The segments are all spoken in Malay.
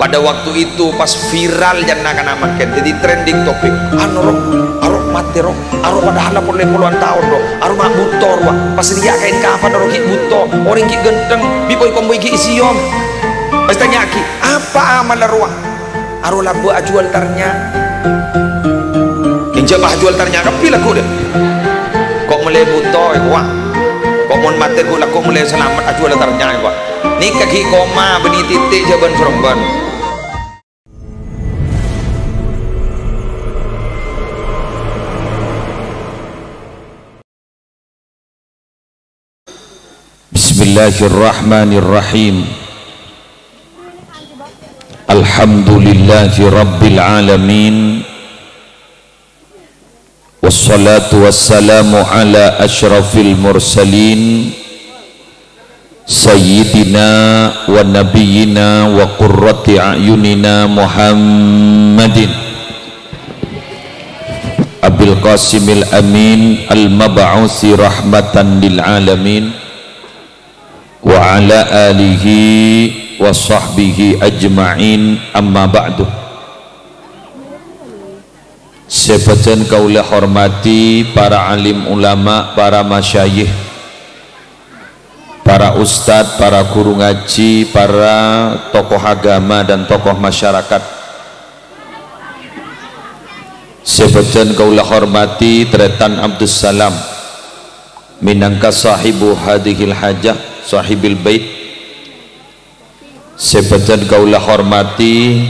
Pada waktu itu pas viral jangan akan makan, jadi trending topik. Arok mati roh, arok padahal pun puluhan tahun roh, arok mak butor wah. Pas dia kain kafan roh ki buto, orang ki genteng, bipoi komboy ki isiom. Pas tanya ki, apa amal roh? Arok labu ajual tarnya. Kinja bah jual tarnya kapi laku deh. Kok mulai buto wah. Kok mon mati ku laku mulai selamat ajual tarnya wah. Ni kaki koma beni titik jaban seremban. Bismillahirrahmanirrahim. Alhamdulillahi rabbil alamin. Wassalatu wassalamu ala asyrafil mursalin Sayyidina wa nabiyyina wa qurrati a'yunina Muhammadin Abil Qasimil Amin al-mab'uthi rahmatan lil alamin wa ala alihi wa sahbihi ajma'in, amma ba'du. Sebagian kaulah hormati para alim ulama, para masyayikh, para ustadz, para guru ngaji, para tokoh agama dan tokoh masyarakat. Sebagian kaulah hormati Tretan Abdus Salam minangka sahibu hadhil hajah, sahibil bait. Sebagian kaulah hormati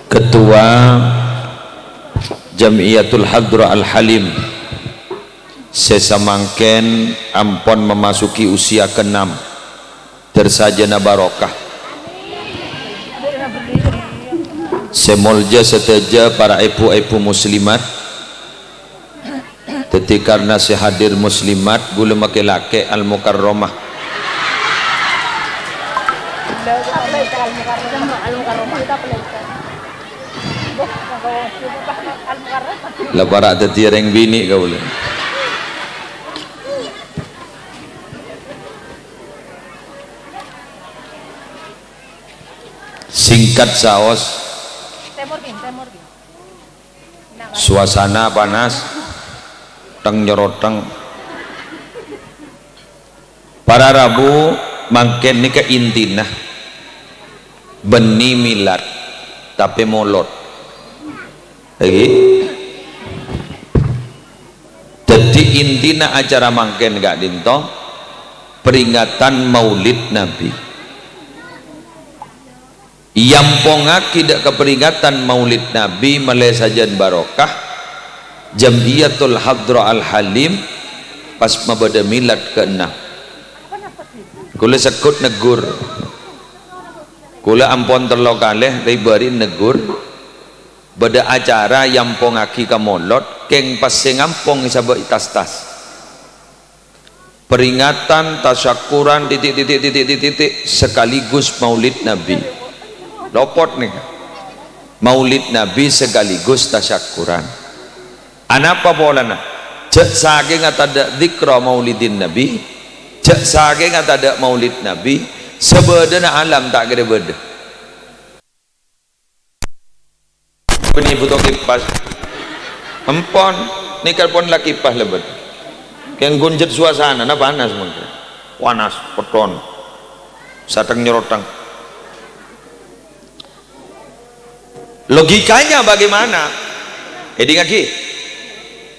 Ketua Jamiyatul Hadra Al-Halim sesamangken ampon memasuki usia ke-6 tersajana barokah. Semolja seteja para ibu-ibu muslimat teti karena sehadir muslimat gula make lake al-mukarramah laparak teti reng bini kau boleh. Singkat saos, suasana panas, teng nyoroteng. Para Rabu mangken ni ke intina beni milad tapi molot lagi. Jadi intina acara mangken gak dinto peringatan Maulid Nabi. Yang pongak tidak keperingatan Maulid Nabi malai sajan barokah Jamiyatul Hadra Al-Halim pas mabada milad ke-6. Kula sekut negur, kula ampon terlokaleh ribari negur beda acara yang pongaki kamolot keng pas ngampong isabak tas-tas peringatan tasyakuran titik sekaligus Maulid Nabi. Lopot nih Maulid Nabi sekaligus tasyakuran. Anapa polana? Cek saking ada dzikra Maulidin Nabi, cek saking ada Maulid Nabi, sebedana alam tak gede beda. Ini butuh kipas. Empon, nikal pon lagi kipas lebet. Keng gunjet suasana, na panas mungkin. Panas, peton. Sateng nyorotang. Logikanya bagaimana? Ngaki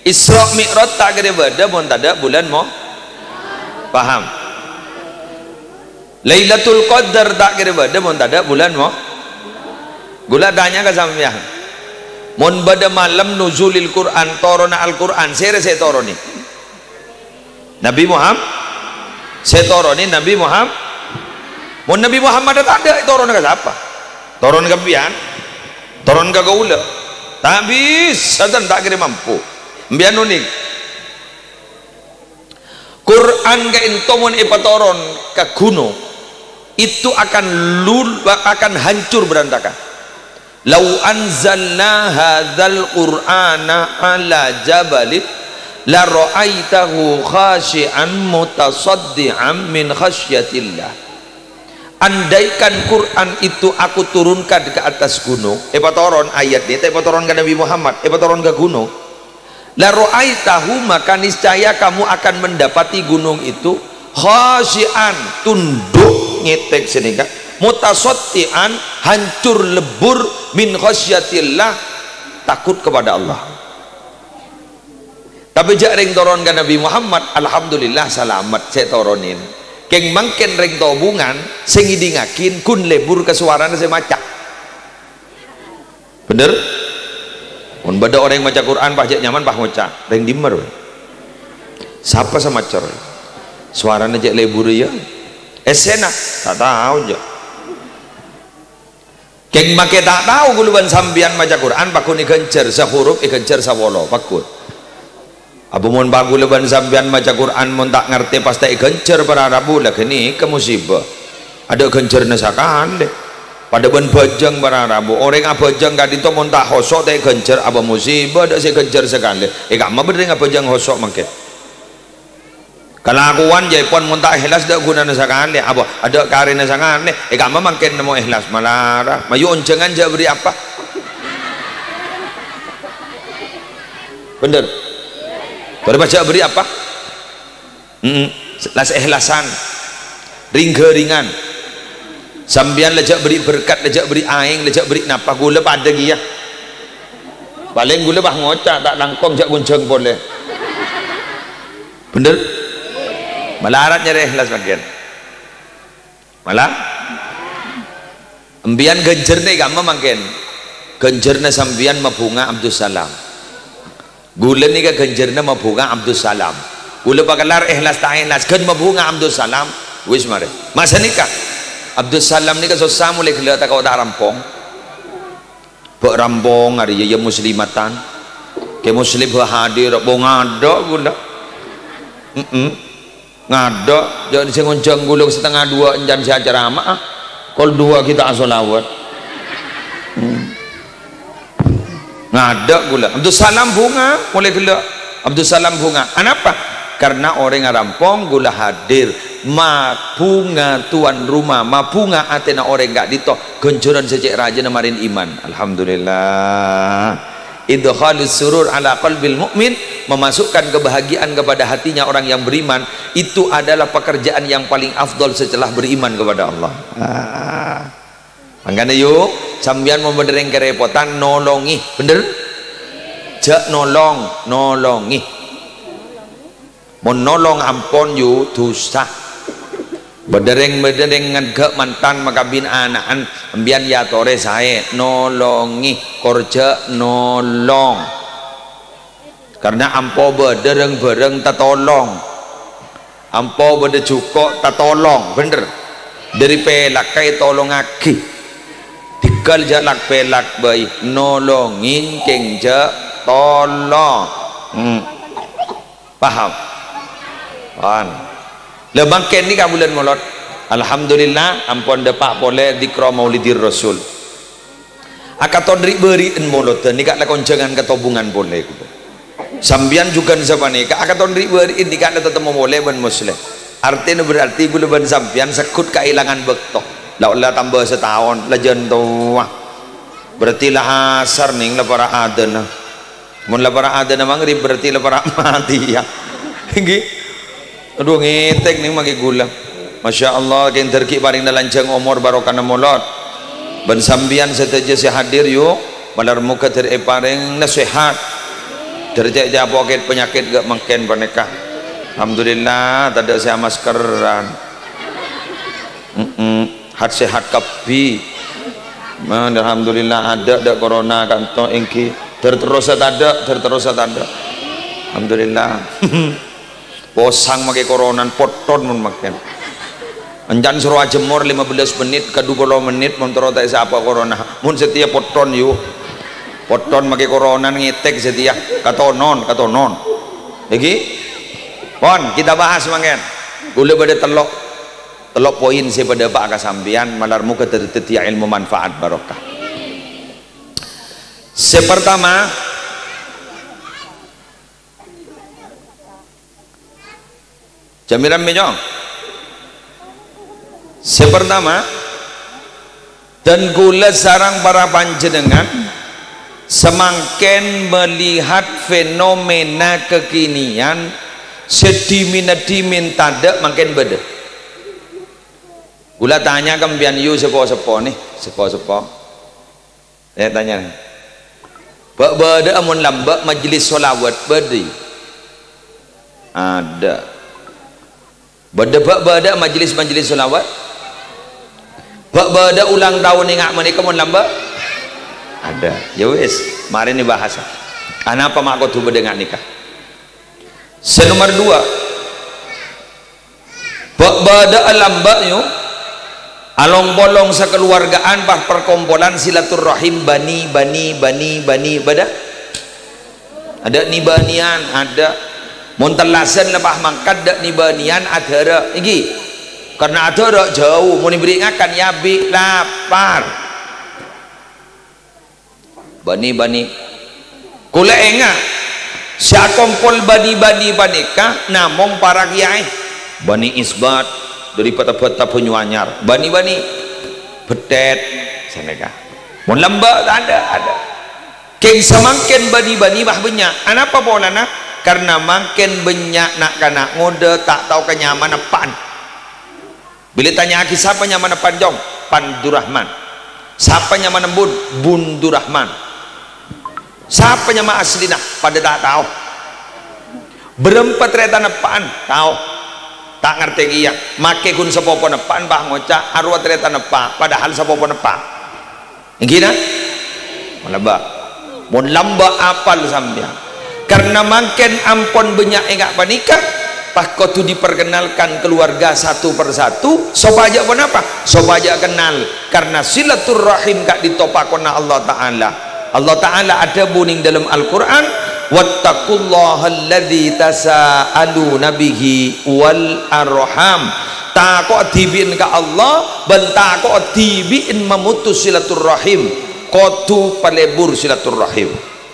Isra Mi'raj tak gede beda pun tak ada bulan mau paham. Lailatul Qadar tak gede beda pun tak ada bulan mau gula tanya ke sampean. Mun bada malam nuzulil Quran torona Al-Quran saya toroni Nabi Muhammad saya toroni Nabi Muhammad. Mun Nabi Muhammad tak ada torona ke siapa? Toron ke pian? Toron ke gaula? Tak bisa dan tak kira mampu. Biar unik. Quran ke intomun ipatoron ke gunung itu akan hancur berantakan. Lau anzalna hadzal qur'ana ala jabalin la ra'aitahu khashi'an mutasaddian min khasyatillah. andaikan Quran itu aku turunkan ke atas gunung, patoron ayat ini, patoron ke Nabi Muhammad, patoron ke gunung, la ra'aitahu, maka niscaya kamu akan mendapati gunung itu khasyian, tunduk ngetek sini kak, mutasottian, hancur lebur, min khasyatillah, takut kepada Allah. Tapi jak ring toron ke Nabi Muhammad, alhamdulillah selamat saya toronin. Keng mangken ring tobungan sing idingakin kun lebur ke suarana semacam. Bener? Mun beda orang yang baca Quran pajak nyaman pah ngoca, ring dimer. Siapa sama cer? Suarana jak lebur ya. Esena tak tahu je. Keng make tak tahu guluban sambian baca Quran pakun ikencer sahuruf ikencer sawolo pakun. Abu mun bagu leban sambian baca Quran mun tak ngerti pasti gencer para Arabu lah kini ke musibah. Ada gencer nasakan deh. Pada ben bajang para Arabu. Orang apa bajang gak dito mun tak hosok tak gencer apa musibah dak si gencer sekali. Gak mah berdeng apa bajang hosok mangke. Kelakuan je pun mun tak ikhlas dak guna nasakan deh. Apa ada kare nasakan deh. Gak mah mangke nemu ikhlas malara. Mayu oncengan je beri apa? Bener. Baru baca beri apa? Las ikhlasan, ringan, sambian lejak beri berkat, lejak beri aing, lejak beri napa gula pada dia. Paling gula bah ngocak tak langkong jak gunceng boleh. Bener? Malah aratnya ikhlas bagian. Malah embian genjerne gamma makin. Genjerne sambian mabunga Abdul Salam. Gula ni ke genjerna mabunga Abdul Salam. Gula bakalar ikhlas tak ikhlas kan mabunga Abdul Salam wis mare. Masa nikah Abdul Salam ni ke susah mulai kelihatan kau tak rampong. Bak rampong hari ya muslimatan. Ke muslim hadir bong ada gula. Ngada jangan sengoncang gula setengah dua jam si acara mah. Kol dua kita asolawat. Ngada gula Abdul Salam bunga mulai gula Abdul Salam bunga kenapa? Karena orang ngarampong gula hadir ma bunga tuan rumah ma bunga atena orang gak ditok gencuran secek raja namarin iman. Alhamdulillah idkhalus surur ala qalbil mu'min, memasukkan kebahagiaan kepada hatinya orang yang beriman, itu adalah pekerjaan yang paling afdol setelah beriman kepada Allah. Makanya yuk sambian mau benereng kerepotan nolongi, bener? Jak nolongi. Mau nolong ampon yuk dosa. Bedereng ngegek mantan maka bin anaan ambian ya tore saya nolongi korja nolong. Karena ampo bedereng tatolong. Ampo bede cukup tatolong, bener? Dari pelak kai tolong aki. Dikal jalak pelak bayi nolongin kengja tolong. Paham? Paham. Lebangken ni ka bulan molot. Alhamdulillah ampun depak boleh dikra Maulidir Rasul. Akaton beri molot ni kak lakon jangan ketobungan boleh. Sambian juga sabane ka akaton beri ni kak tetemu boleh ben muslim. Artinya berarti gula ben sambian sekut kailangan bektok. Laulah tambah setahun lajan tua berarti lah asar ning la para adana mun la para adana mangrib berarti la para mati ya nggih aduh ngetek ning magi gula Masya Allah ken terki paring lancang umur barokah molot ben sambian seteja si hadir yuk malar muka ter paring nasihat derja japoket penyakit gak mangken paneka alhamdulillah tada saya maskeran hat sehat kapi alhamdulillah ada corona kanto engki terterus ada alhamdulillah posang make corona poton mun makan enjan suruh jemur 15 menit ke 20 menit mun tero tak siapa corona mun setia poton yuk poton make corona ngetek setia katonon lagi pon kita bahas mangen gula bade telok poin pada Pak Kasambian malar muka tertetia ilmu manfaat barokah. Sepertama jamiran menyong Sepertama, dan kula sarang para panjenengan semakin melihat fenomena kekinian sedimin tada makin beda. Kula tanya kembian yu sepo-sepo nih, sepo-sepo. Saya tanya, bak beda amun lambak majelis solawat bedi. Ada. Beda bak beda majelis solawat. Bak beda ulang tahun ingat menika mun lambak. Ada. Ya wis, mari ni bahasa. Kenapa mak kau tu berdengar nikah? Senomor dua, bak beda lambak yo. Along bolong sekeluargaan bah perkumpulan silaturahim bani bada ada nibanian ada montelasan lebah mangkat dak nibanian adara iki karena adara jauh mau diberingatkan ya bi lapar bani kula enga sia kompol bani panika namong para kiai bani isbat dari peta-peta penyuanyar bani betet sanega mun lamba ada keng semakin bani bah banyak anapa polana karena makin banyak nak kana ngode tak tahu kenyamanan pan bila tanya aki siapa nyaman pan jong Pandurahman siapa nyaman Bundurahman siapa nyaman aslina pada tak tahu berempat retan pan tahu tak ngerti iya make kun sepopo nepan bah ngocak arwah ternyata nepa padahal sepopo nepa gina mun lamba apal sampean karena makin ampon banyak enggak panika pas kau tu diperkenalkan keluarga satu persatu sobaja pun apa sobaja kenal karena silaturrahim kak ditopakona Allah Ta'ala ada buning dalam Al-Quran wattaqullaha alladzi tasaaluna bihi wal arham takut tibin ka Allah ben takut tibin memutus silaturrahim kotu palebur silaturrahim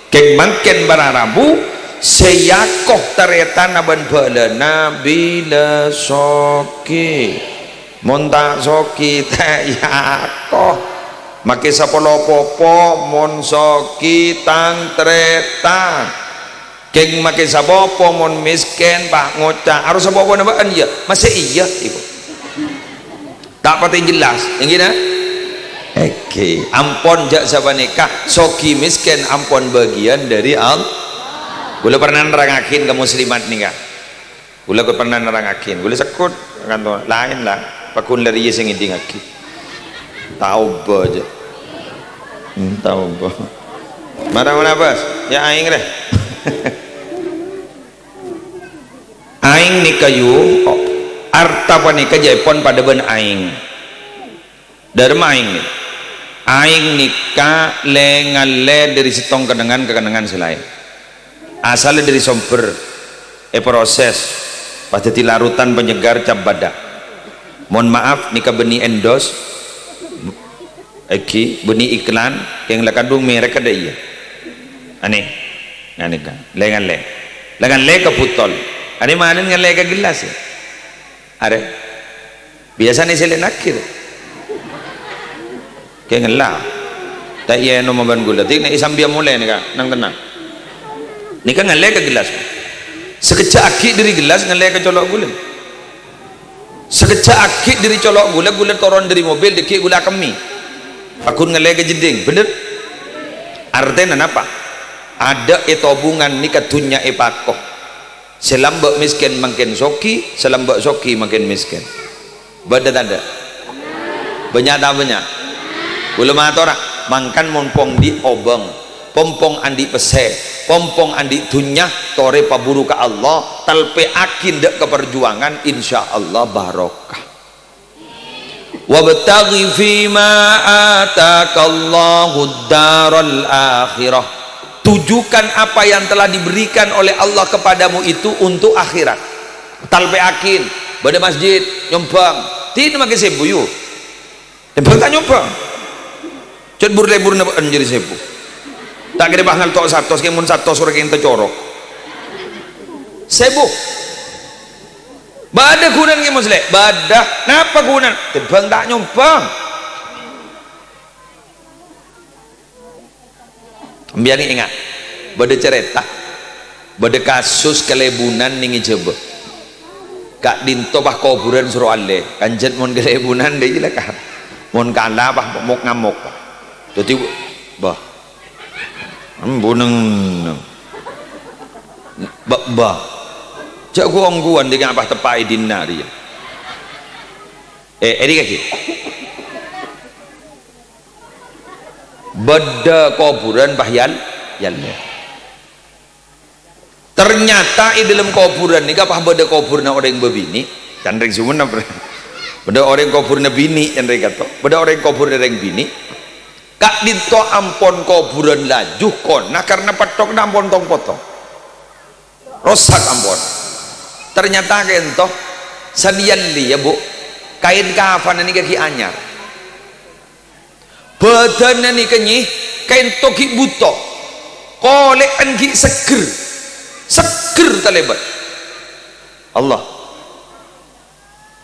keng mangken bararabu seyakoh taretana ban balana bila soki monta soki tayakoh make sapolo popo mon soki tang tretan keng make sapopo mon misken pak ngocah harus sapopo nabaan ya masih iya ibu tak pati jelas yang gini oke ampon jak sabanikah soki misken ampon bagian dari Allah gula pernah nerangakin ke muslimat nih kak gula pernah nerangakin gula sekut kan lain lah pakun dari yes yang inti ngaki tahu aja tahu mana bos ya aing deh aing nikayu arta panika jaipon pada ben aing dharma aing nikah ngale dari setong kenangan ke kenangan selain asalnya dari sumber proses pada larutan penyegar cap badak mohon maaf nikah beni endos beni iklan yang lakandung merek ada iya aneh kan lengan le keputol ada mana dengan lega gelas ya ada biasanya saya nakir kayak ngelah tak iya no maban gula tik nak isam biar mulai nih kak nang tenang ni kan ngelega gelas sekecak akik dari gelas ngelega colok gula sekecak akik dari colok gula turun dari mobil dikik gula kami aku ngelega jeding bener artinya apa ada etobungan nikah dunya epakoh selambak miskin makin soki selambak soki makin miskin beda tanda banyak tak banyak belum atorak mangkan monpong di obeng pompong andi pese pompong andi dunya tore paburu ka Allah talpe akin dek keperjuangan insyaallah barokah wabtaghi fima atakallahu daral akhirah tujukan apa yang telah diberikan oleh Allah kepadamu itu untuk akhirat talpe akin pada masjid nyombang tidak makin sebu yuk nyombang tak nyombang cat burlebur nabaan jadi sebu tak kira bahal tok satu sekian mun satu sore kita corok sebu Bada kunan ke muslim, bada napa kunan tebang tak nyumpang biar ni ingat bada cerita bada kasus kelebunan ningi coba kak dinto bah kuburan suruh ale kanjet mon kelebunan dia je lah kak mon kalah bah mok ngamuk jadi bah buneng bah cak guang-guan dengan apa tepai dinna dia ini kaki beda kuburan bahyal yalnya ternyata di dalam kuburan ni kapah beda kuburan orang berbini dan reng sumun beda orang kuburan bini yang reng kata beda orang kuburan orang bini kak dinto ampon kuburan laju kon nah karena patok ampon tong potong rosak ampon ternyata kento sadian li ya bu kain kafan ini kaki anyar badan ini kenyi kain toki buto kolekan ki seger talebat Allah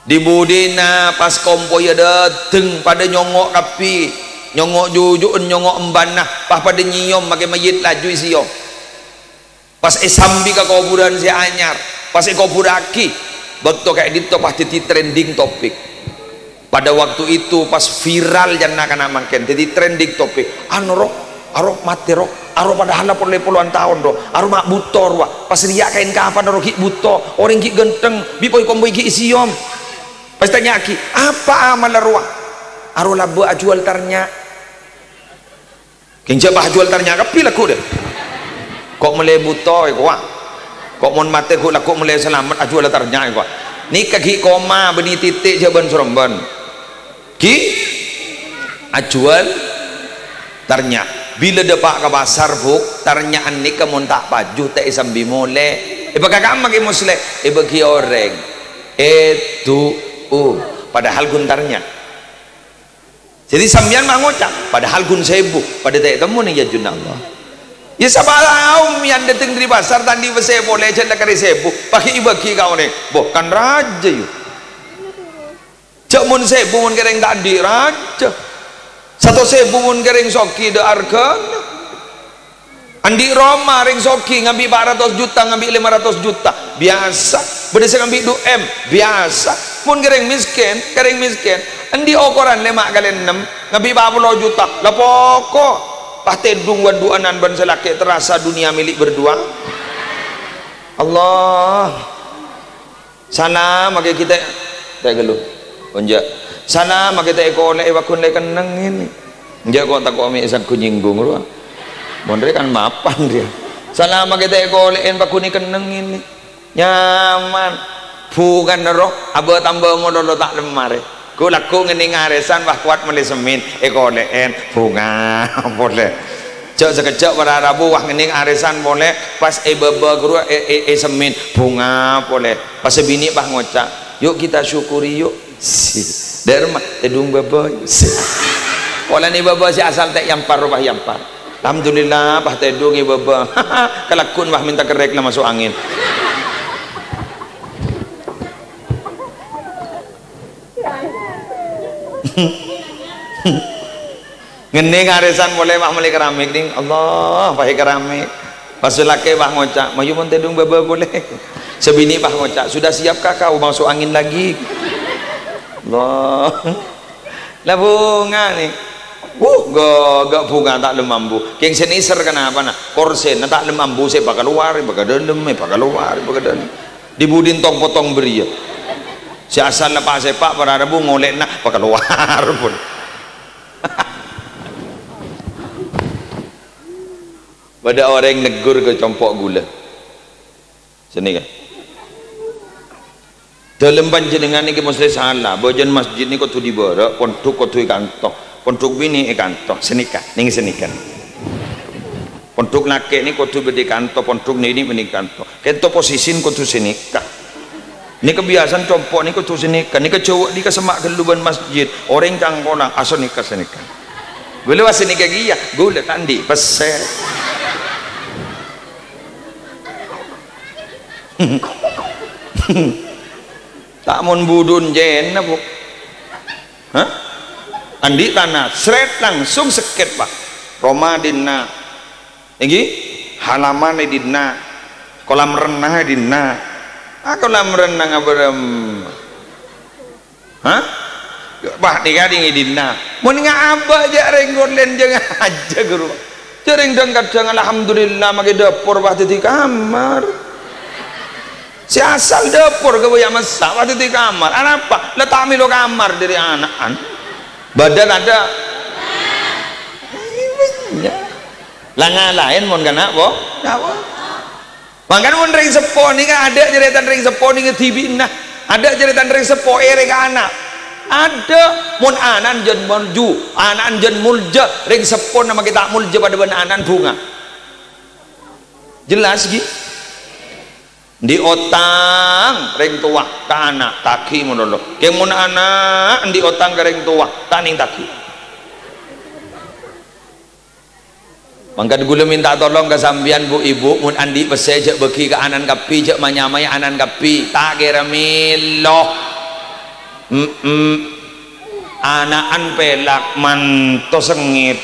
di budina pas kompo ya dateng pada nyongok kapi nyongok jujun nyongok embanah pas pada nyiom pakai mayit laju isiyo pas sambi ke kuburan si anyar pas kuburaki betul kayak itu pasti trending topik pada waktu itu pas viral jangan akan makin jadi trending topik anu arok mati arok padahal puluhan tahun arok mak butor wah pas dia kain kafan arok ki buto orang ki genteng bipoi kombo ki isiom pas tanya ki apa amal arwah arok labu ajual tarnya kinja bah jual tarnya kapi laku deh kok mulai buto kok mon mate kok laku mulai selamat ajual tarnya kok ni kaki koma beni titik jaban seremban ki ajual tarnya bila depak ke pasar buk tarnyaan ni kamu tak paju tak isam bimole bagi kamu bagi muslim bagi orang itu padahal guntarnya jadi sambian mangocak padahal gun sebu pada tak temu ni ya junallah ya sabalau yang datang dari pasar tadi saya boleh cerita kari sebu pakai ibaki kau ni bukan raja yuk cak mun sebu mun kereng tadi raja satu sebu mun kereng soki de arkan andi Roma ring soki ngambil 400 juta ngambil 500 juta biasa berdasar ngambil 2M biasa mun kereng miskin andi ukuran 5 kali 6 ngambil 40 juta lah pokok pasti dung waduanan ban selaki terasa dunia milik berdua Allah sana maka kita tak geluh onja sana maka kita ekole wakun le keneng ini onja kok tak kok isan ku nyinggung ruang mondre kan mapan dia sana maka kita ekole en wakun keneng ini nyaman bukan roh abo tambah modal tak lemare ku laku ngene ngaresan wah kuat meli semin ekoleen bunga boleh cek sekejap pada Rabu wah ngene ngaresan boleh pas beba guru semin bunga boleh pas bini bah ngocak yuk kita syukuri yuk si derma tedung beba si pola ni beba si asal tak yampar bah yampar alhamdulillah bah tedung beba kelakun bah minta kerek lah masuk angin ngene ngaresan boleh mak mulai keramik ding Allah pakai keramik pas laki bah ngocak mayu pun tedung baba boleh sebini bah ngocak sudah siapkah kau masuk angin lagi Allah lah bunga nih gak bunga tak lemambu keng seniser kenapa nak korsen tak lemambu saya bakal luar bakal dalam bakal luar bakal dalam dibudin tong potong beri si asal lepas sepak pada Rabu ngolek nak bakal luar pun pada orang yang negur ke compok gula sini kan dalam panjenengan ni ke muslim salah bojan masjid ni kau tu di bawah pontuk kau tu ikanto pontuk bini ikanto senikan ning senikan pontuk laki ni kau tu bedi kanto pontuk ni bedi kanto kento posisin kau tu senikah ni kebiasaan compok ni kau tu senikan ni kecowok di kesemak keluban masjid orang cangkolang asal nikah senikan gula was senikah gia gula tandi pesel tak mon budun jen apa hah andi tanah seret langsung seket pak Roma dinna iki halaman dinna kolam renang dinna kolam renang abrem hah bah tiga dingi dinna mun ngapa aja renggon len jangan aja guru Sering dan kadang alhamdulillah maki dapur bah di kamar. Si asal dapur ke yang masak bah di kamar. Apa? Letak milo kamar dari anak-an. Badan ada. Langa lain mon kana po? Apa? Makanya mon ring sepo ni kan ada jeritan ring sepo ni TV nah. Ada jeritan ring sepo ere ke anak. Ada mun anan jen mulju anan jen mulja ring sepon nama kita mulja pada ben anan bunga jelas gitu di otang ring tua ka anak taki mun lo ke mun anak di otang ke ring tua taning taki mangkat gula minta tolong ke sambian bu ibu mun andi pese jek beki ke anan kapi jek manyamai anan kapi tak kira milo anaan pelak manto sengit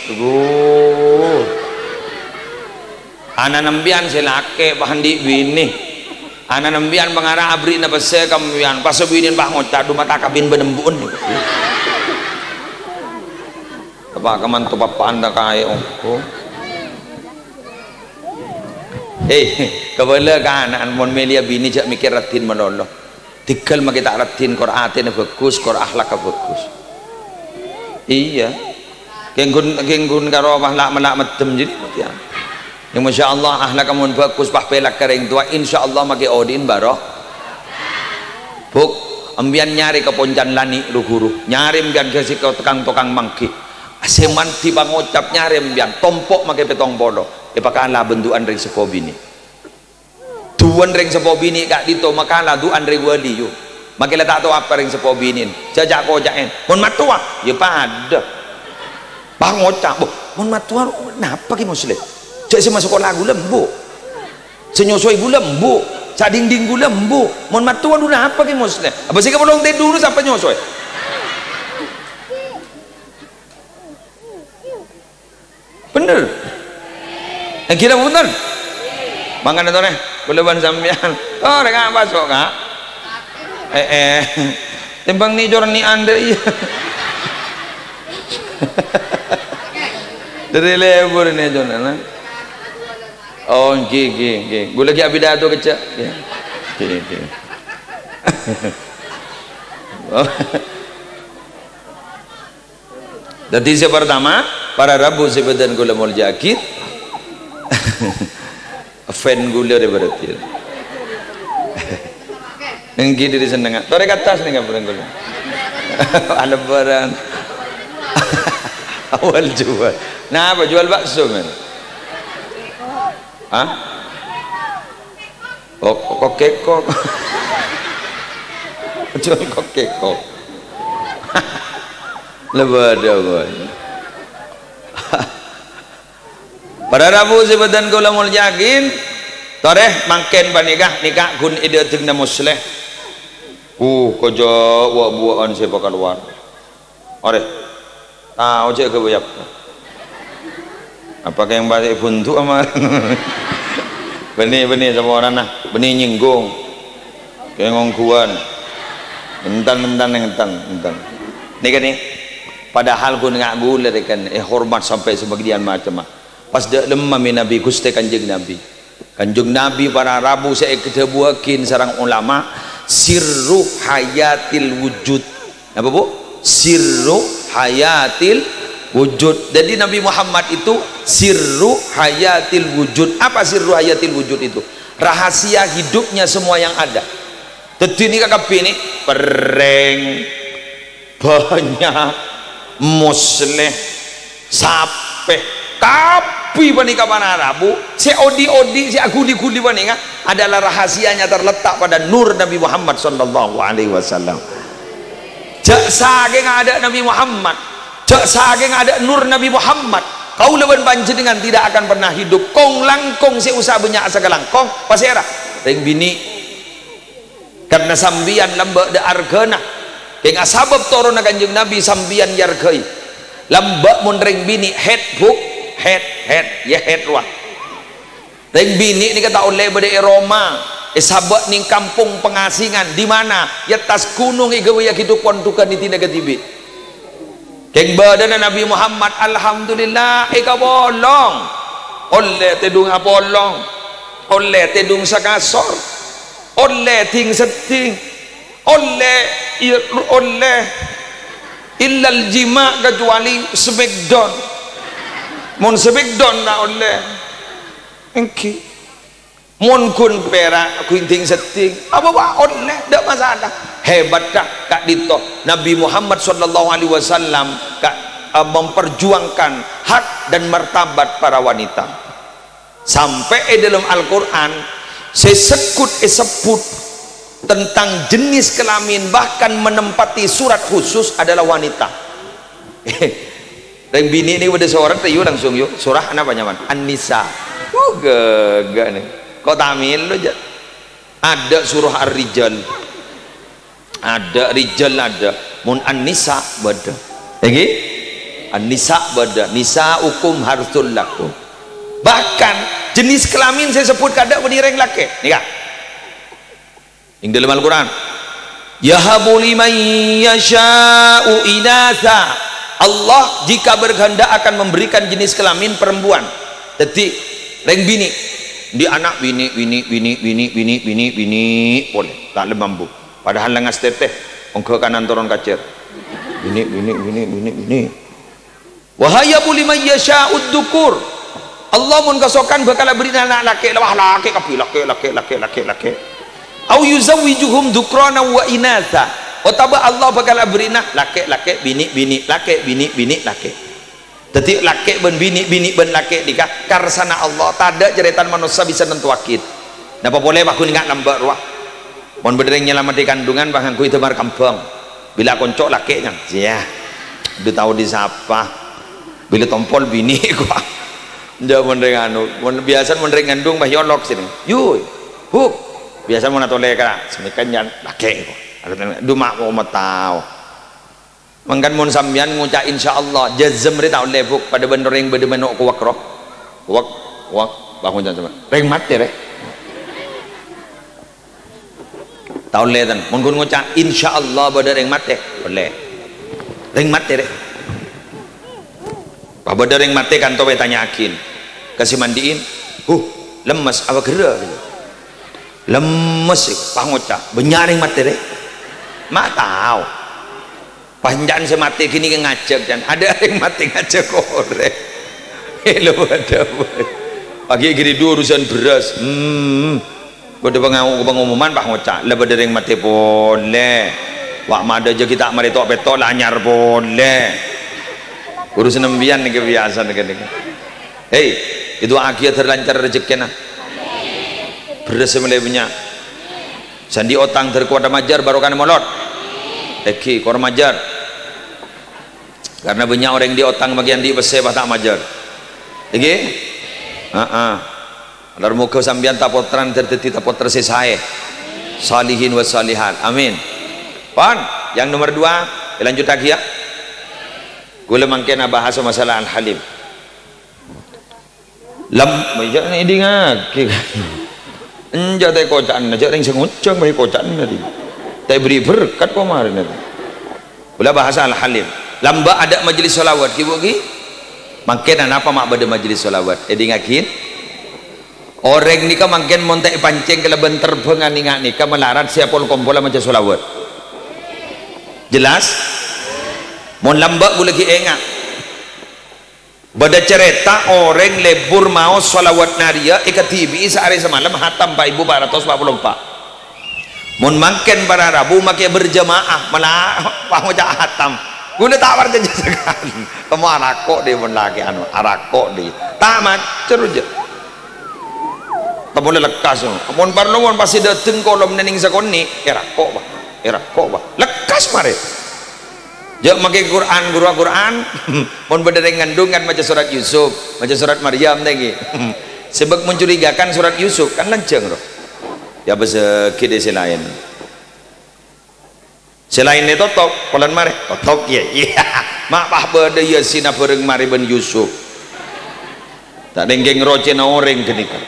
anak nembian silake pahandi bini anak nembian pengarah abri na pese kambian paso binin bah ngocak dumah takabin benembun apa kaman tu papa anda kaya kebala ka anak mon melia bini jak mikir ratin menolong tinggal makita ratin kor atin bagus kor akhlak bagus iya kenggun karo mahlak medem jadi ya yang masya Allah akhlak kamu bagus bah pelak kering tua insya Allah maki odin baroh buk ambian nyari ke poncan lani guru nyari ambian kasih ke tukang mangki aseman tiba ngocap nyari ambian tompok maki petong polo ipakalah bentukan ring sepo bini tuan ring sepo bini kak dito makalah duan ring wali yuk makilah tak tahu apa ring sepo binin jajak kojakin mon matua ya pada bang ngocak boh mon matua kenapa ki muslim cek si masuk lagu lembu senyosoi gu lembu sading-ding gu lembu mon matua lu kenapa ki muslim apa sih kamu dong dulu sampai nyosoi bener kira bener makan itu nih beleban sampean oh dengan masuk kak timbang ni joran ni anda iya dari lebur ni joran oh gigi gue lagi abida tu kecak gigi jadi pertama para rabu sebedan gula mul jakit fan gula dia berarti nengki diri seneng torek atas nih nggak pernah gula lebaran awal jual nah apa jual bakso men ah kok jual kok lebaran pada Rabu sebedan kula mul yakin toreh mangken panikah nikah kun ide tingna musleh kojo wa buan sepa keluar ore oje ke boyak apakah yang balik buntu amar benih sama orang nah benih nyinggung kayak ngongkuan entan nikah nih padahal kun ngak gula kan hormat sampai sebagian macam pas dak lemah Nabi Gusti Kanjeng Nabi para Rabu saya ketebuakin sarang ulama sirru hayatil wujud apa bu? Sirru hayatil wujud jadi Nabi Muhammad itu sirru hayatil wujud apa sirru hayatil wujud itu? Rahasia hidupnya semua yang ada jadi ini kakak ini pereng banyak musleh sapeh tapi panika para Rabu si odi si agudi panika adalah rahasianya terletak pada nur Nabi Muhammad sallallahu alaihi wasallam jak saking ada Nabi Muhammad jak saking ada nur Nabi Muhammad kau leban panjenengan tidak akan pernah hidup kong langkong si usah banyak segalangkong pasera ring bini karena sambian lamba da argana keng asabab turun kanjeng Nabi sambian yargai lamba mun reng bini head book head ya head ruah reng bini ni kata oleh bade Roma sahabat ning kampung pengasingan di mana ya tas gunung igawe ya kitu pontukan di tindak tibi keng badan Nabi Muhammad alhamdulillah ika bolong oleh tedung apolong oleh tedung sakasor oleh ting seting oleh illal jima kecuali smackdown mon smackdown na oleh engki mon kun perak kunting seting apa oleh dak masalah hebat dah Kak Dito Nabi Muhammad sallallahu alaihi wasallam memperjuangkan hak dan martabat para wanita sampai dalam Al-Quran sesekut sebut tentang jenis kelamin bahkan menempati surat khusus adalah wanita. Dan bini ini udah seorang tuh langsung yuk surah apa nyaman An-Nisa gak nih kok tamil lo ada surah Ar-Rijal ada Rijal ada mun An-Nisa beda lagi An-Nisa beda nisa hukum harsul lakum bahkan jenis kelamin saya sebut kada berdiri laki nih kak yang dalam Al-Quran yahabu liman yasha'u inatha Allah jika berkehendak akan memberikan jenis kelamin perempuan jadi reng bini di anak bini boleh tak le mampu padahal lengas teteh ongko kanan turun kacer bini wahayabu liman yasha'u dukur Allah mun kasokan bakal beri anak laki laki laki au yuzawwijuhum dukrana wa inatha otaba Allah bakal beri laki bini laki jadi laki ben bini ben laki dikah karsana Allah tada jeritan manusia bisa nentuakin napa boleh aku ingat nambah ruah mon bedereng nyelamat di kandungan bahkan ku itu mar kampung bila koncok laki nya ya udah tahu di siapa bila tompol bini gua ndak menreng anu biasa menreng ngandung bah yolok sini yuy huk biasa mau natole ka semikan jan laki dumak mau tahu mangkan mun sambian ngucap insyaallah jazm ri tahu lebuk pada bener yang bede menok kuwak roh kuwak bangun jan sama reng mati rek tahu ledan mun kun ngucap insyaallah bede reng mati boleh reng mati rek pada reng mati kan towe tanyakin kasih mandiin lemes apa gerak lemes pangucap benyaring mati rek mak tahu panjang semati kini ngajak dan ada yang mati ngajak korek hello ada pagi gini dua urusan beras pada pengumuman pak ngocak lebih dari yang mati boleh wak mada aja kita mari tok betok lanyar boleh urusan nembian nih kebiasaan nih hei itu akhir terlancar rezekinya beras mulai punya sandi otang terkuat majar baru kan molot eki kor majar karena banyak orang di otang bagian di besi tak majar eki alar muka sambian tapotran terteti tapotra sesai salihin wa salihat amin pan yang nomor 2 lanjut lagi ya gula mangkena bahas masalah al-halim majar ini dengar enja teh kocaan aja ring sengucang bae kocaan tadi teh beri berkat kemarin itu ulah bahasa al-halim lamba ada majelis solawat kibuki mangken apa mak bade majelis solawat ngakin orang nikah mangken montek pancing keleban terbengan nikah melarat siapol kompola majelis solawat jelas mon lamba boleh enggak pada cerita orang lebur mau solawat naria ikatibi sehari semalam hatam Pak Ibu 444 mun mangken para Rabu makai berjamaah malah pangocak hatam guna tawar aja sekali kamu arakok deh mun lagi anu arakok deh tamat ceruja tak boleh lekas mun parlo mun pasti dateng kolom nening sakoni erakok bah lekas mare jauh makai Quran guru Quran mun bedereng ngandung kan baca surat Yusuf baca surat Maryam lagi sebab mencurigakan surat Yusuf kan lanceng roh ya besar kide lain selain itu totok polan mari totok ya iya mak bah berde ya sina pereng mari ben Yusuf tak denggeng rojena orang kenika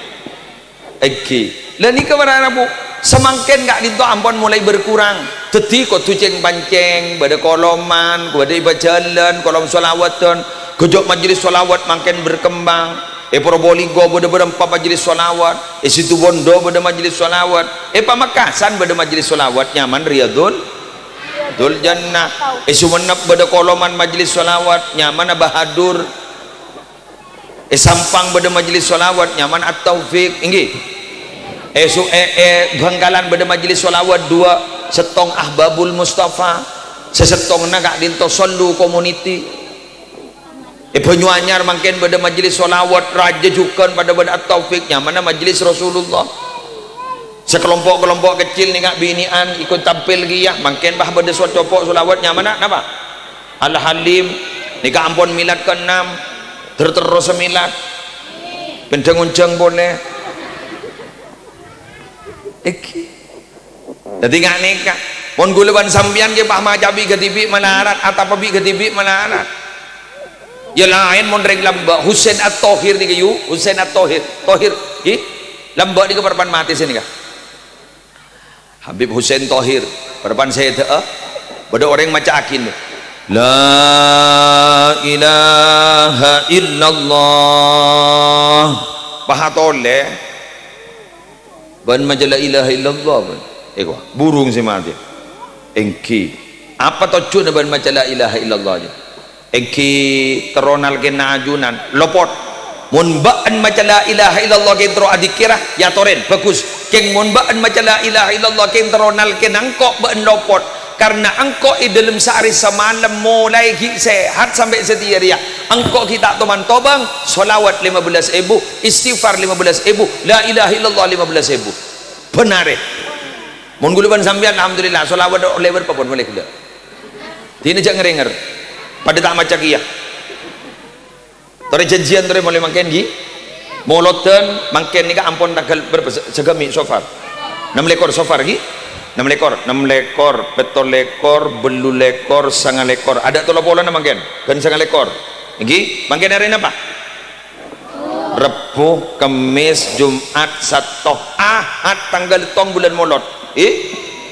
lah ni kebarana bu semangken gak dinto ampun mulai berkurang teti kok tuceng panceng bade koloman bade bajalan kolom sholawatan kejok majelis sholawat makin berkembang Probolinggo bade berempat majelis sholawat situ Bondo bade majelis sholawat Pamekasan bade majelis sholawat nyaman Riyadul Jannah Sumenep bade koloman majelis sholawat nyaman Bahadur Sampang bade majelis sholawat nyaman At-Taufiq inggih Bangkalan bade majelis sholawat 2 setong Ahbabul Mustafa sesetong nagak dinto Sallu Community Banyuanyar makin pada majelis solawat Raja Jukan pada At-Taufiqnya mana majelis Rasulullah sekelompok-kelompok kecil nih gak binian ikut tampil giyah makin bah pada suatu pok solawatnya mana apa Al-Halim nih ampun milad ke-6 terus milad penceng-unceng boleh jadi gak nikah mon gulaban sambian ke bah majabi ketibi manarat atau pabi ketibi manarat ya lain mon reng lamba Husain At-Tohir ni kayu Husain At-Tohir lamba ni ke perpan mati sini kah Habib Husain Tohir perpan saya tak pada orang macam akin la ilaha illallah pahatole ban majalah ilaha illallah burung si mati engki apa tujuan ban majalah ilaha illallah je engki teronal kena ajunan lopot mun ba'an maca la ilaha illallah ken tero adikirah ya toren bagus keng mun ba'an maca la ilaha illallah ken teronal ken angkok ba'an lopot karena angkok dalam sehari semalam mulai sehat sampai setiap hari angkok kita teman tobang solawat 15.000 istighfar 15.000 la ilaha illallah 15.000 benar mun guluban sampean alhamdulillah solawat lebar papun boleh kena tini jangan ngerenger pada tak macam kia tore janjian tore mulai makin gi moloten makin ni ka ampun tanggal berapa segami sofar 6 lekor sofar gi 6 lekor 7 lekor 8 lekor 9 lekor ada 30 na makin kan 9 lekor gi makin hari apa Rebu Kamis Jumat Sabtu Ahad tanggal 7 bulan molot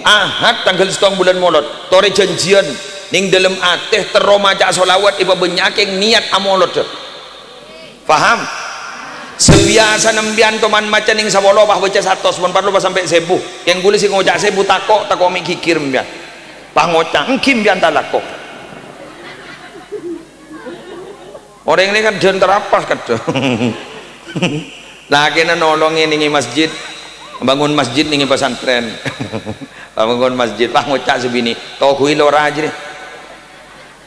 Ahad tanggal 7 bulan molot tore janjian ning dalam ateh teromajak solawat iba benyaking niat amolot paham sebiasa nembian toman maca ning sawolo bah baca 100 pun perlu sampai 1000 yang boleh sing ngojak 1000 takok mikir mbian bah ngocak engkim mbian talako orang ini kan jen terapas kadang lah kena nolongin ningi masjid bangun masjid ningi pesantren bangun masjid bah ngocak sebini tau kui lora aja deh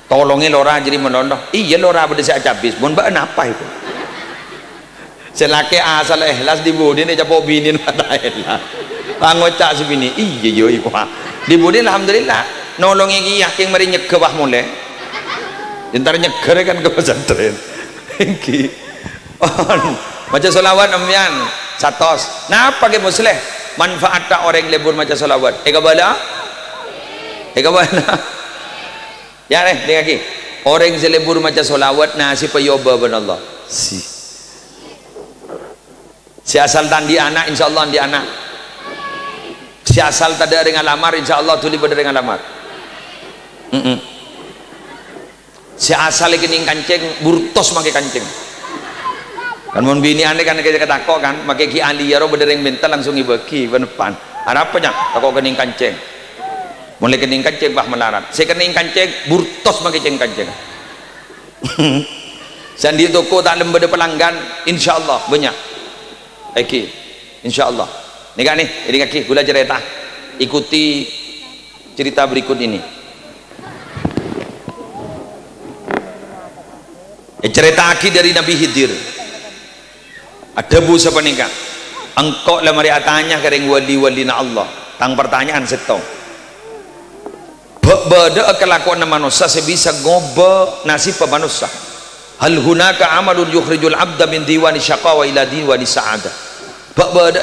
tolongin lora jadi menonton iya lora pada saya habis mun baan apa itu selake asal ikhlas dibudi ni capok binin mata ikhlas pangocak sebini iya yo iku dibudi alhamdulillah nolongi ki yakin mari nyege wah mulai entar nyeger kan ke pesantren iki maca selawat amyan satos napa ke musleh manfaat tak orang lebur maca selawat kabala ya dengar lagi orang selebur macam solawat nasi payoba ben Allah si asal tandi anak insyaallah di anak si asal tak ada dengan lamar insyaallah tuli pada dengan lamar si asal kening kancing burtos make kancing kan mon bini ane kan kata kok kan make ki ali ya ro bedereng mental langsung ibeki benepan ada apa nya takok kening kancing mulai kening kancing bah melarat saya kening kancing burtos pakai kancing sandi toko tak lembada pelanggan insyaallah banyak insyaallah nih kan nih ini kaki gula cerita ikuti cerita berikut ini cerita aki dari Nabi Khidir ada bu siapa nikah engkau lah mari tanya kering wali-wali na Allah tang pertanyaan setong beda kelakuan manusia sebisa ngoba nasib manusia hal hunaka amalun yukhrijul abda min diwani syaqawa ila diwani sa'adah beda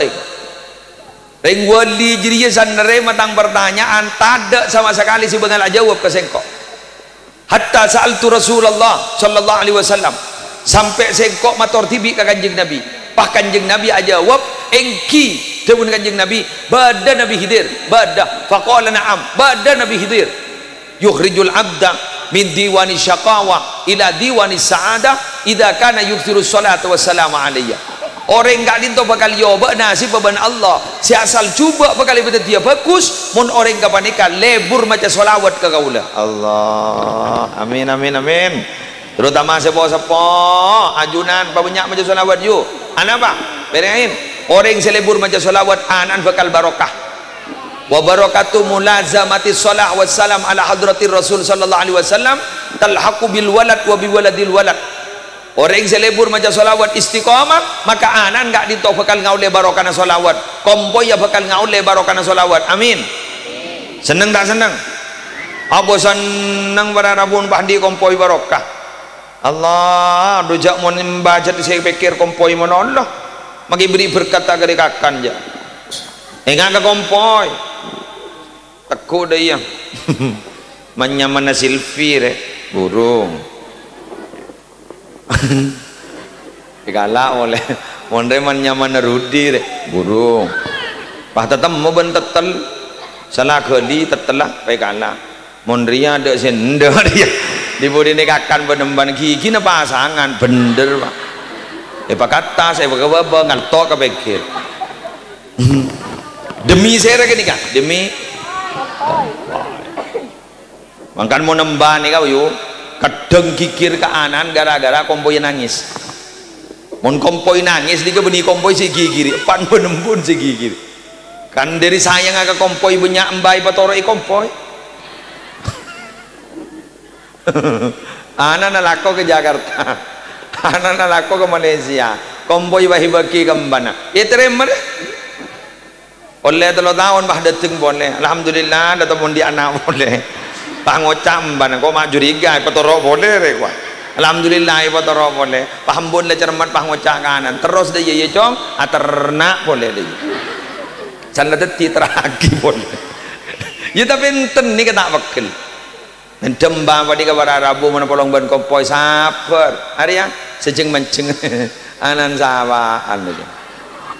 ring wali jiriya sanere matang pertanyaan tak sama sekali si bengal jawab ke sengkok. Hatta sa'altu Rasulullah sallallahu alaihi wasallam, sampai sengkok mator tibi ke kanjeng Nabi. Pak kanjeng Nabi ajawab engki demun kanjeng Nabi bada Nabi Khidir bada faqala na'am bada Nabi Khidir yukhrijul abda min diwani syaqawa ila diwani sa'adah idza kana yukthiru salatu wassalamu alayya. Orang enggak dinto bakal yoba nasib beban Allah si asal cuba bakal ibadat dia bagus mun orang kapanika lebur maca solawat ke kaula. Allah amin amin amin. Terutama sepo-sepo ajunan banyak maca solawat yuk anak pak berein orang selebur maca solawat anan bakal barokah wa barakatu mulazamati salah wassalam ala hadratir rasul sallallahu alaihi wasallam talhaqu bil walad wa bi waladil walad. Orang selebur maca solawat istiqamah maka anan enggak dito bakal ngaule barokana solawat kompoi ya bakal ngaule barokana solawat. Amin. Seneng tak seneng? Apa seneng berarabun pahdi kompoi barokah. Allah dujak mon membaca saya pikir kompoi monoloh magi beri berkat agak kakan ja enggak ke kompoi teku deh yang menyamana silvi re burung dikala oleh mondre menyamana rudi re burung pah tetap mau bentetel salah kali tetelah pekala mondria ada senda dia dibudi nikakan benemban gigi na pasangan bener pak pak kata saya bawa ngaltok ke pikir demi saya lagi nikah demi makan mau nembah nih kau yuk kadang kikir ke anan gara-gara kompoi nangis mon kompoi nangis dia benih kompoi si gigi pan penembun si gigi kan dari sayang agak kompoi banyak embai patoroi kompoi anak nalako ke Jakarta anak nalako ke Malaysia kompoi bahi bagi kembana terima deh oleh telo tahun bah dateng boleh alhamdulillah datang di anak boleh pangocam bana kau mak juriga patoro boleh rekwa alhamdulillah patoro boleh pahambun le cermat pangocak kanan terus deh ye cong aternak boleh deh sana teti teragi boleh ya tapi enten ni kena wakil dembah pada kabar Rabu mana polong ban kompoi sabar hari ya sejeng menceng anan sawaan aja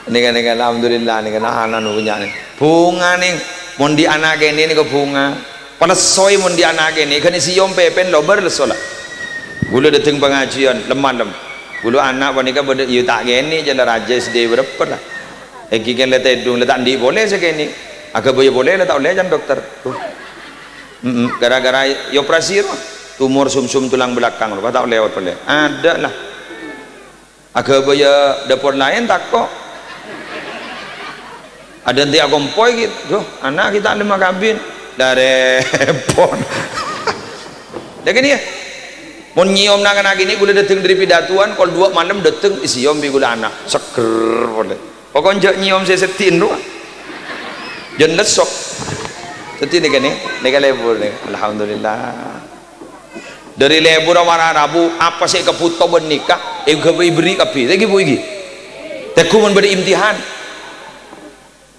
ini kan alhamdulillah ini kan anan punya nih bunga nih mondi anak ini ke bunga pada soy mondi anak ini kan isi yom pepen lober lesola gula dateng pengajian lemah gulu anak wanita pada yu tak gini jalan raja sedih berapa lah kikan letak hidung letak di boleh sekini agak boleh letak oleh jangan dokter gara-gara operasi tumor sumsum tulang belakang lupa tak lewat boleh ada lah agak bayar dapur lain tak kok ada nanti aku kompoi gitu anak kita ada makabin dari pon dah gini ya mau nyiom nak ini gula dateng dari pidatuan kalau 2 malam dateng isi yom bi gula anak seger boleh pokoknya nyiom saya setin doang jangan lesok setin ni gini nega lebur ni alhamdulillah dari lebur awara Rabu apa sih keputo bernikah gabai beri kapi lagi bu igi teku mau beri imtihan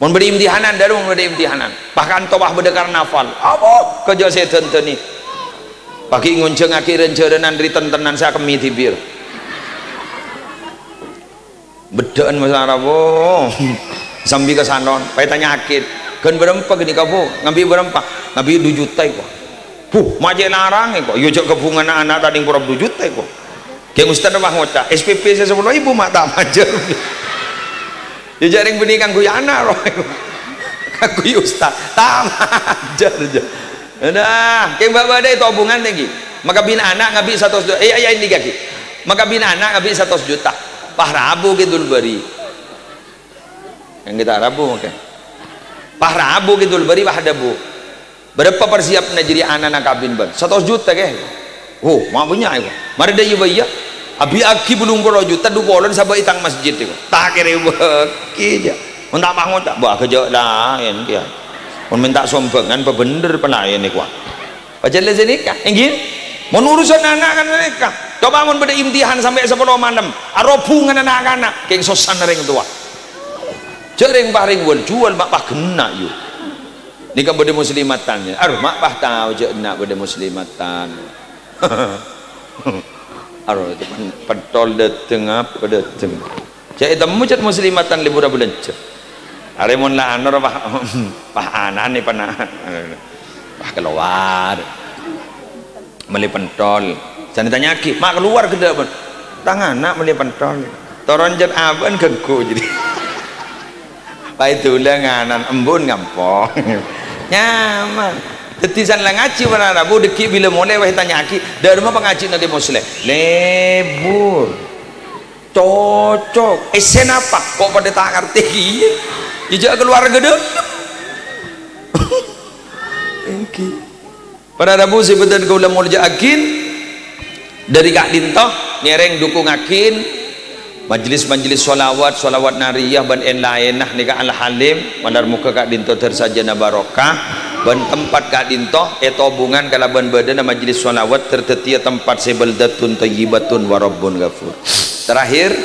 mau beri imtihanan dari mau beri imtihanan bahkan tobah berdekar nafal apa kerja saya tenteni pagi ngunceng akhiran cerenan dari tentenan saya kemi tibir bedaan masalah Rabu sambil ke sanon payah tanya akid kan berapa gini kamu ngambil berapa ngambil 2 juta kok majek larang kok yo jok kebungan anak tadi pura 2 juta kok kayak ustaz apa ngocak SPP saya sebelum ibu mak tak majer ya jaring benih kanggo anak roh kanggo ustaz tak majer aja nah kayak bapak ada itu hubungan tinggi maka bin anak ngabi 100 juta ini kaki maka bin anak ngabi 100 juta pah Rabu gitu beri yang kita Rabu mungkin pah Rabu gitu beri pah ada bu berapa persiap jadi anak kabin ban 100 juta keh oh mak banyak itu mari dia bayar abi aki belum 10 juta 2 bulan sabai tang masjid itu tak kira beki aja untuk bangun tak buat kerja lain dia mau minta sombengan bener pelayan ni kuat baca lezat nikah ingin mau urusan anak kan nikah coba mau beda imtihan sampai 10 malam arobungan anak-anak keng sosan ring tua Jering paring wal jual mak pah kena yuk. Ni kan bade muslimatan ya. Aduh mak pah tahu je nak bade muslimatan. Aduh itu pentol dateng apa dateng. Cak itu mucat muslimatan liburan bulan cak. Aremon lah anor pah anan ni panah. Pah keluar. Meli pentol. Jangan ditanya ki, mak keluar ke depan. Tangan nak meli pentol. Toron jet aban keku jadi. Pai tulang nganan embun ngampong. Nyaman. Tetisan lah ngaji pada Rabu deki bila mulai wah tanya aki, dari rumah pengaji nanti muslim. Lebur. Cocok. Esen apa? Kok pada tak ngerti ki? Jejak keluar gede. Engki. Pada Rabu sebentar kau lemur akin dari Kak Dinto nyereng dukung akin. Majlis-majlis solawat nariyah ban en lainah nika al halim mandar muka Kak Dinto tersajana barokah ban tempat Kak Dinto etobungan kala ban badana majlis solawat tertetia tempat sebeldatun thayyibatun wa rabbun ghafur. Terakhir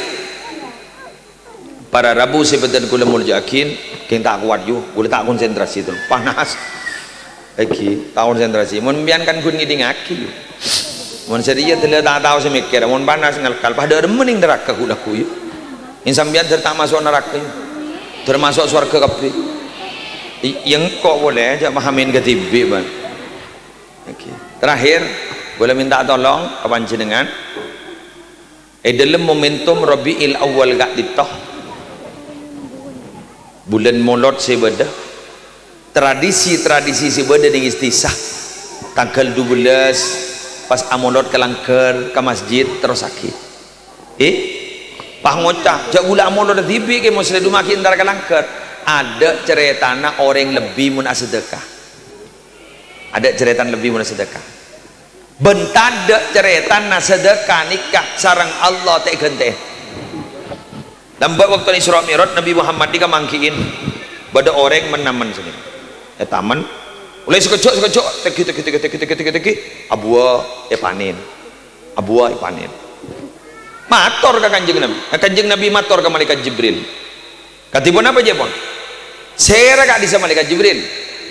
para Rabu sebentar kula muljakin keng tak kuat yu kula tak konsentrasi tu panas lagi tak konsentrasi mun biankan kun ngiding aki mun sedia telah tak tahu semikir mun panas ngalkal pada remening neraka kulaku yuk insambian tak masuk neraka yuk termasuk surga kabeh yang kok boleh aja pahamin ketibi ban okay. Terakhir boleh minta tolong kapan jenengan dalam momentum Rabiul Awal Kak Dinto bulan molot sebeda tradisi sebeda dengan istisah tanggal 12 pas amolot ke langker ke masjid terus sakit pah ngocah jak gula amolot tibi ke muslim makin ntar ke langker ada ceritana orang lebih mun sedekah ada cerita lebih mun sedekah bentada ceritana sedekah nikah sarang Allah tak genteh lambat waktu Isra Mi'raj Nabi Muhammad dikamangkiin pada orang menaman sini taman mulai sekejap teki abua panen mator ke kanjeng Nabi mator ke malaikat Jibril katibun apa je pun sera kak disa malaikat Jibril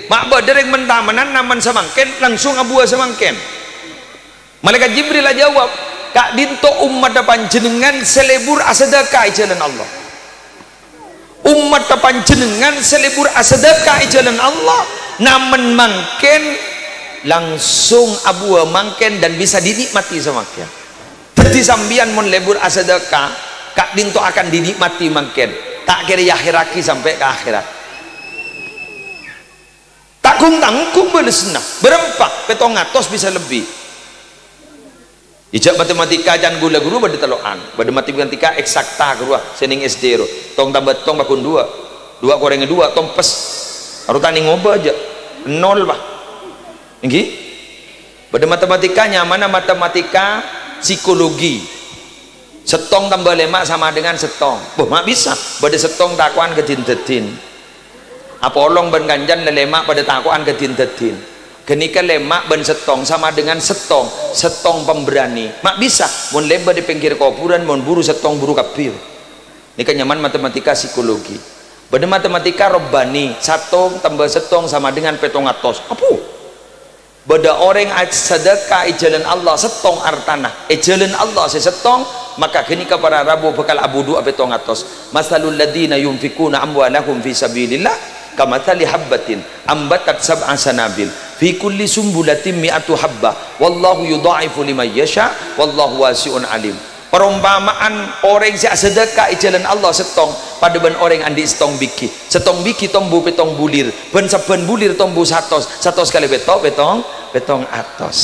mak badereng mentamanan naman samangken langsung abua samangken malaikat Jibril lah jawab Kak Dinto umat panjenengan selebur asedekah jalan Allah umat panjenengan selebur asedekah jalan Allah namun mangken langsung abua mangken dan bisa dinikmati sama kia jadi sambian mon lebur asedekah Kak Dinto akan dinikmati mangken tak kira yakhiraki sampai ke akhirat takung tangkung belesna berempat petong atos bisa lebih ijak matematika jangan gula guru pada teloan pada matematika eksakta guru sening SD ro tong tambah tong bakun dua koreng dua tong pes harus tani ngoba aja nol bah ini pada matematikanya mana matematika psikologi setong tambah lemak sama dengan setong mak bisa pada setong takuan kedin-dedin apolong ben ganjan lemak pada takuan kedin-dedin kenika lemak ben setong sama dengan setong pemberani mak bisa mun leba di pinggir kuburan mun buru setong buru kapir ini kan nyaman matematika psikologi pada matematika robbani satu tambah setong sama dengan petong atos apa pada orang sedekah jalan Allah setong artanah jalan Allah sesetong maka kenika para Rabu bakal abu dua petong atos masalul ladina yunfikuna amwalahum fi sabilillah kamathali habbatin ambatat sab'a sanabil fi kulli sumbulatin mi'atu habbah wallahu yudha'ifu liman yasha wallahu wasi'un alim. Perumpamaan orang yang sedekah jalan Allah setong pada ben orang andi setong biki tombu petong bulir ben saben bulir tombu satos kali petong atos.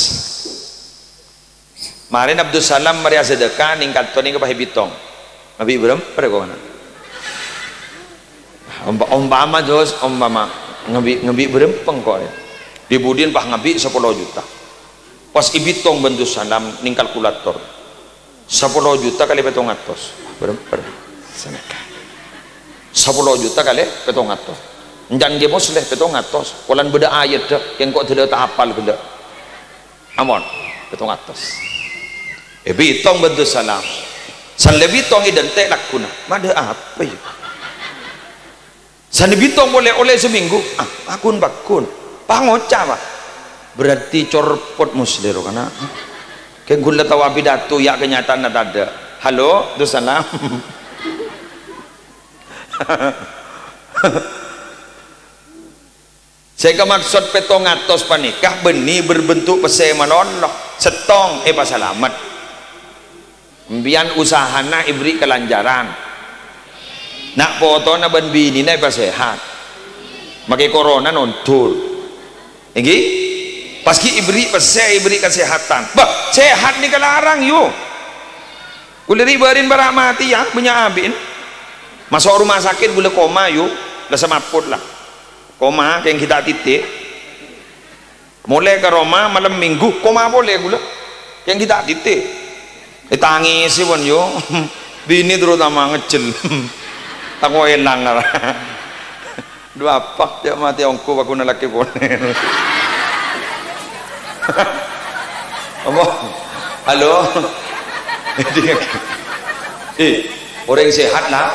Marin Abdul Salam maria sedekah ningkat to ning kepahe bitong Nabi Ibrahim pada kau mana umpama ngabi berempeng kok dibudin pah ngabi 10 juta pas ibitong bentuk salam ning kalkulator 10 juta kali petong atos beremper seneka 10 juta kali petong atos enjan ge mosleh petong atos kolan beda ayat dah yang kok tidak tak hafal beda amon petong atos bitong bentuk salam san lebih tong identik lakuna mada apa ya Sani bitong boleh oleh seminggu. Akun bakun. Pak ngocah pak. Berarti corpot muslero karena. Kayak gula tawa pidato ya kenyataan ada. Halo, itu salam. Saya maksud petong atos panikah benih berbentuk pese manoloh setong pasalamat. Mbian usahana ibri kelanjaran. Nak foto na ban bini na sehat. Makai corona nontur. Enggi? Paski ibri pese ibri kesehatan. Bah, sehat ni kelarang yo. Kuleri barin barak mati ya, punya abin. Masuk rumah sakit boleh koma yo, dah semaput lah. Koma yang kita titik. Mulai ke Roma malam minggu koma boleh gula. Yang kita titik. Tangis sih pun yo. Bini terutama ngecel. Tak mau elang lah. Dua pak dia mati ongko aku nak laki pun. Halo. Orang sehat lah.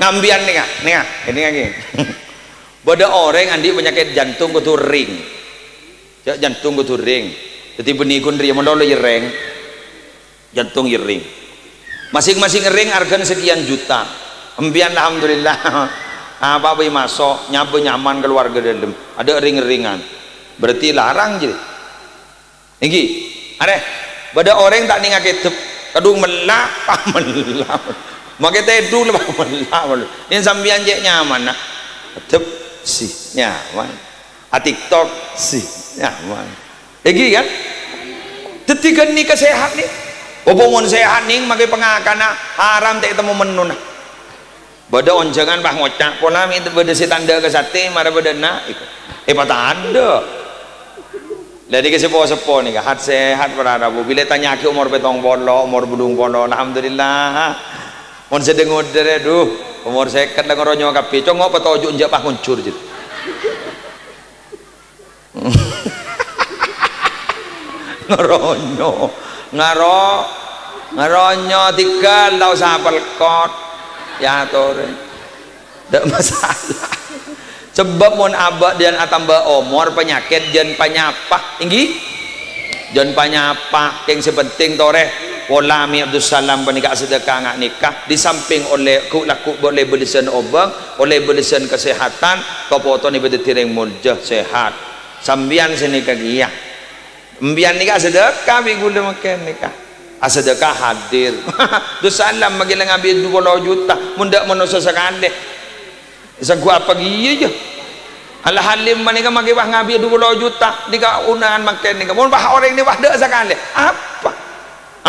Ngambian nih nggak? Ini lagi. Bada orang andi penyakit jantung kutu ring. Jantung kutu ring. Jadi benikun dia mendolo yereng. Jantung yering. Masing-masing ring harga sekian juta. Ambian alhamdulillah. Apa bayi masuk nyabu nyaman keluarga dalam. Ada ring-ringan. Berarti larang jadi. Ini, ada. Bada orang tak ninga ketep. Kadung melak, melak. Makai tedu lepas melak. Ini sambian je nyaman nak. Ketep si nyaman. TikTok si nyaman. Ini kan? Ketika ni kesehat ni. Obongon sehat ning makai pengakana haram tak temu menu nah. Bada onjangan bah ngocak pola mi beda tanda ke sate mara beda nak ikut. Patah ada. Jadi ke sepo-sepo ni hat sehat para Rabu. Bila tanya ke umur petong bolo, umur budung bolo, alhamdulillah. Mon sedengo dere duh, umur seket lah ngoronyo kapi. Congok petojuk njak pah kuncur je. Ngoronyo. Ngaronyo tinggal tau sapel kot ya tore tidak masalah sebab mon abad dan atamba omor penyakit jen panyapa tinggi jen panyapa yang sepenting tore pola mi Abdul Salam penikah sedekah ngak nikah di samping oleh laku boleh belisan obang oleh belisan kesehatan topoto ni betiring muljah sehat sambian sini kagia mbian nikah sedekah bigula makan nikah sedekah hadir dosa alam magilang ambil 20 juta mundak manusia sekali isa gua apa giye je ala halim manika magi bah ngambil 20 juta dika unaan makan nikah mun bah orang ni bah dak sekali apa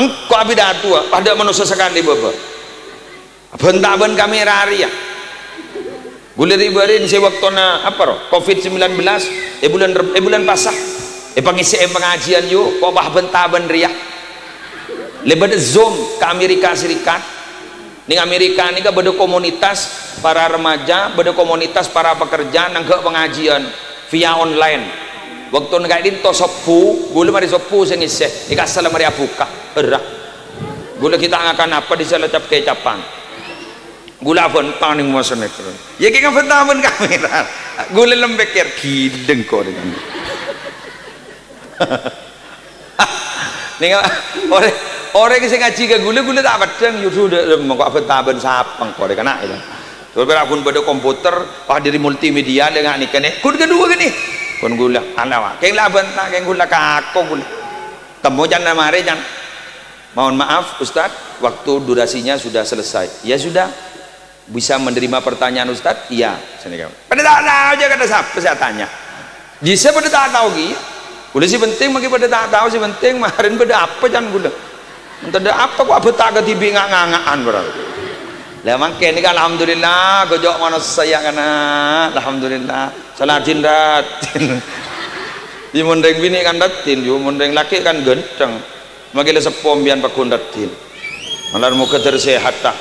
engko abidatu pada manusia sekali bapa bentaban kamera ria guleri barin se waktuna apa ro covid-19 bulan pasah pangisi pengajian yo kok bah bentaban ria lebat Zoom ke Amerika Serikat ning Amerika ni beda komunitas para remaja beda komunitas para pekerja nang ke pengajian via online waktu nggak din to sepu gula mari sepu sing isih dikasal mari abuka erah gula kita akan apa di salecap kecapan gula bentang ning mosone ya ki bentang ben kamera gula lembekir kideng kok dengan ning orang yang ngaji ke gula tak padang YouTube mengkok bentaban sapang kok kena itu. Terus berakun pada komputer diri multimedia dengan ni kan kun kedua gini kun gula alawa keng lah bentak keng gula kako gula temu jangan mari jangan mohon maaf Ustaz waktu durasinya sudah selesai ya sudah bisa menerima pertanyaan Ustaz iya pada tak tahu aja kata siapa saya tanya bisa pada tak tahu gitu gula si penting mungkin pada tak tahu si penting maharin pada apa jangan gula entah apa kok betak ke TV ngak-ngakan berarti lah makin ni alhamdulillah gojok mana saya kana alhamdulillah salatin datin di mondeng bini kan datin yo mondeng laki kan genteng magile sepom bian pakun datin malar muka tersehat tak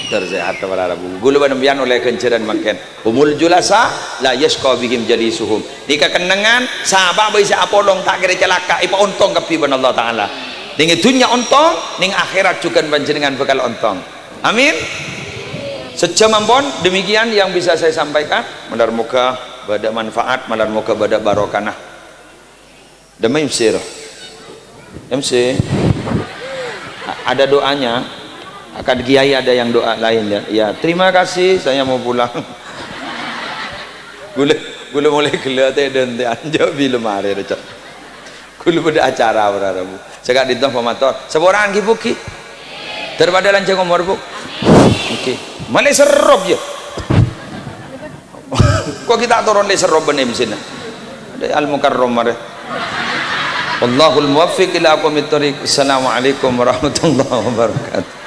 tersehat para Rabu gulu ban bian oleh kenceran makin umul julasa la yasqa bihim jalisuhum dika kenangan sahabat bisa apolong tak kira celaka ipa untung kapi ban Allah taala ning dunya ontong ning akhirat juga panjenengan bakal ontong amin Sejam ampun, demikian yang bisa saya sampaikan. Mudah-mudahan bada manfaat, mudah-mudahan bada barokanah. Demi MC ada doanya. Akan kiai ada yang doa lain ya. Ya, terima kasih, saya mau pulang. Gula mulai gelap teh dan teh anjak bila mari recak. Gula pada acara berada bu. Sekat ditong pemator. Seborang kipuki. Daripada lancang umur bu. Oke. Malai serob je. Kok kita turun le serob benem sini. Ada al-mukarram mare. Wallahul muwaffiq ila aqwamit thoriq. Assalamualaikum warahmatullahi wabarakatuh.